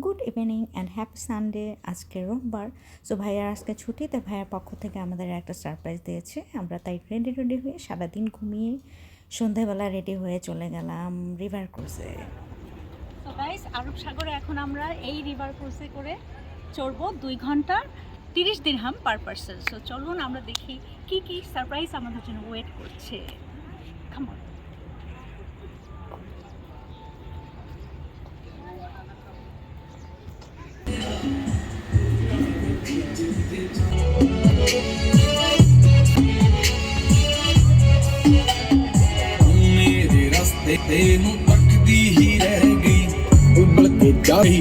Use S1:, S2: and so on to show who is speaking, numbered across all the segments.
S1: Good evening and happy Sunday. আজকে রোববার, so ভাইয়ার আজকে ছুটি, তাই ভাইয়ার পক্ষ থেকে আমাদের একটা সারপ্রাইজ দিয়েছে। আমরা তাই রেডি হয়ে সারাদিন ঘুমিয়ে সন্ধ্যাবেলা রেডি হয়ে চলে গেলাম রিভার ক্রুজে।
S2: তো গাইস, আরব সাগরে এখন আমরা এই রিভার ক্রুজে করে চড়বো 2 ঘন্টা 30 দিরহাম পার পারসন। সো চলুন আমরা দেখি কি কি সারপ্রাইজ আমাদের জন্য ওয়েট করছে। Come on.
S3: तेनू तकदी ही रह गई उबल के जाई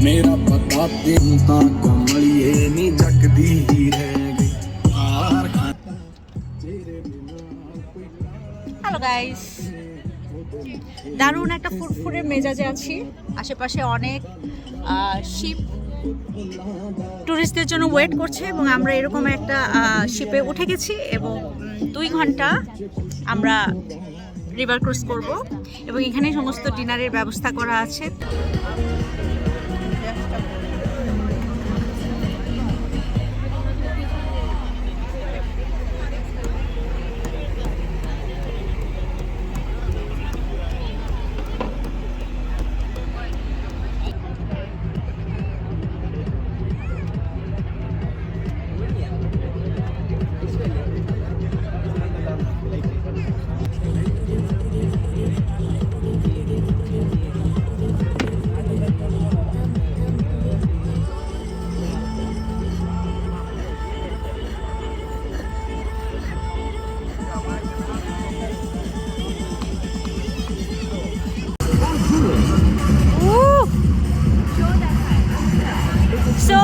S3: मेरा पता तेनू तां कमलिए नी जकदी ही रह गई
S2: হ্যালো গাইস, দারুণ একটা ফুরফুরে মেজাজে আছি। আশেপাশে অনেক শিপ টুরিস্টদের জন্য ওয়েট করছে এবং আমরা এরকম একটা শিপে উঠে গেছি এবং 2 ঘন্টা আমরা রিভার ক্রুজ করব এবং এখানে সমস্ত ডিনারের ব্যবস্থা করা আছে। সো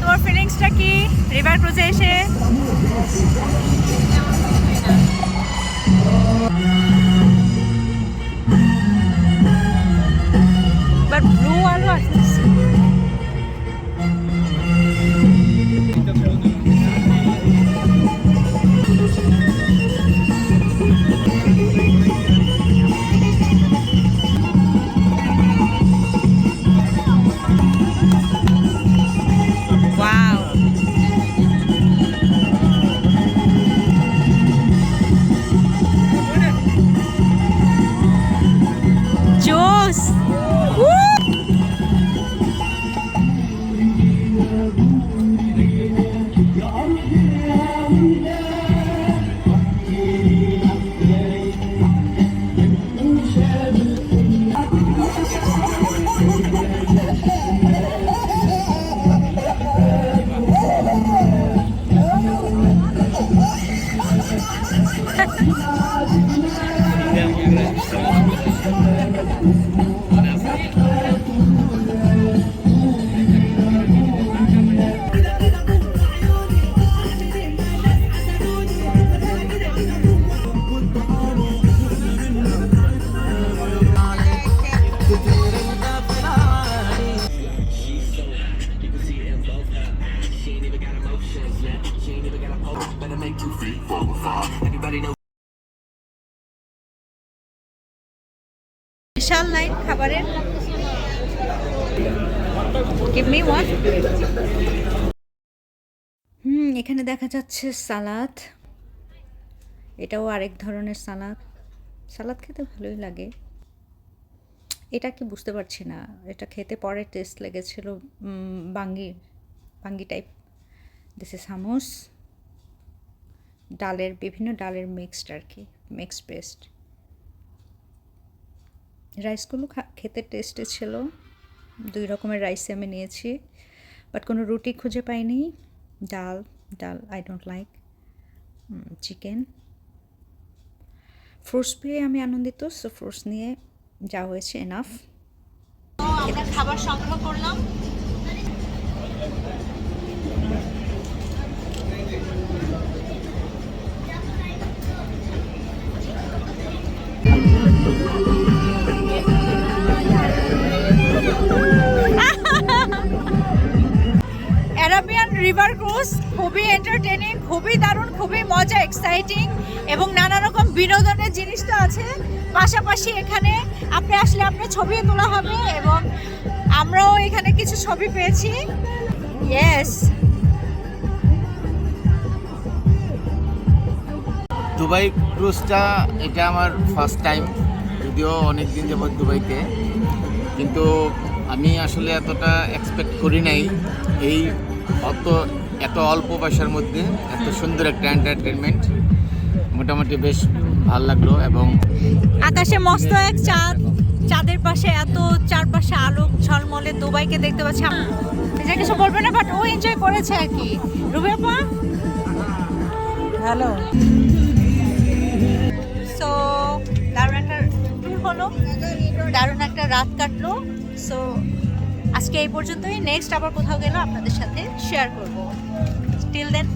S2: তোমার ফিলিংসটা কি রিভার ক্রুজে এসে? বাট ব্লু আলো আসছে। বিশাল লাইন খাবারের। Give me one.
S1: এখানে দেখা যাচ্ছে সালাদ, এটাও আরেক ধরনের সালাদ। সালাদ খেতে ভালোই লাগে। এটা কি বুঝতে পারছি না, এটা খেতে পরে টেস্ট লেগেছিল বাঙ্গি টাইপ। দিস ইজ হামুস, ডালের বিভিন্ন ডালের মিক্সড আর কি, মিক্সড পেস্ট। রাইসগুলো খেতে টেস্টে ছিল। 2 রকমের রাইস আমি নিয়েছি, বাট কোনো রুটি খুঁজে পাইনি। ডাল I don't like. Chicken, fruits পেয়ে আমি আনন্দিত। সো ফ্রুটস নিয়ে যা হয়েছে এনাফ।
S2: আমরা খাবার সংগ্রহ করলাম। অ্যারাবিয়ান রিভার ক্রুজ খুবই এন্টারটেইনিং, খুবই দারুণ, খুবই মজা, এক্সাইটিং এবং নানা রকম বিনোদনের জিনিস তো আছে। পাশাপাশি এখানে আপনি আসলে আপনার ছবিও তোলা হবে এবং আমরাও এখানে কিছু ছবি পেয়েছি। ইয়েস,
S4: দুবাই ক্রুজটা এটা আমার ফার্স্ট টাইম, যদিও অনেক দিন যাবৎ দুবাইতে, কিন্তু আমি আসলে এতটা এক্সপেক্ট করি নাই এই এত অল্প পয়সার মধ্যে এত সুন্দর একটা এন্টারটেনমেন্ট। মোটামুটি বেশ ভালো লাগলো। এবং
S2: আকাশে মস্ত এক চাঁদ, চাঁদের পাশে এত চারপাশে আলো ঝলমলে দুবাইকে দেখতে পাচ্ছি। নিজে কিছু বলবে না, বাট ও এনজয় করেছে আর কি। রুবি আপা, হ্যালো। সো দারুণ একটা ট্যুর হলো, দারুণ একটা রাত কাটলো। সো আজকে এই পর্যন্তই, নেক্সট আবার কোথাও গেলে আপনাদের সাথে শেয়ার করবো। Till then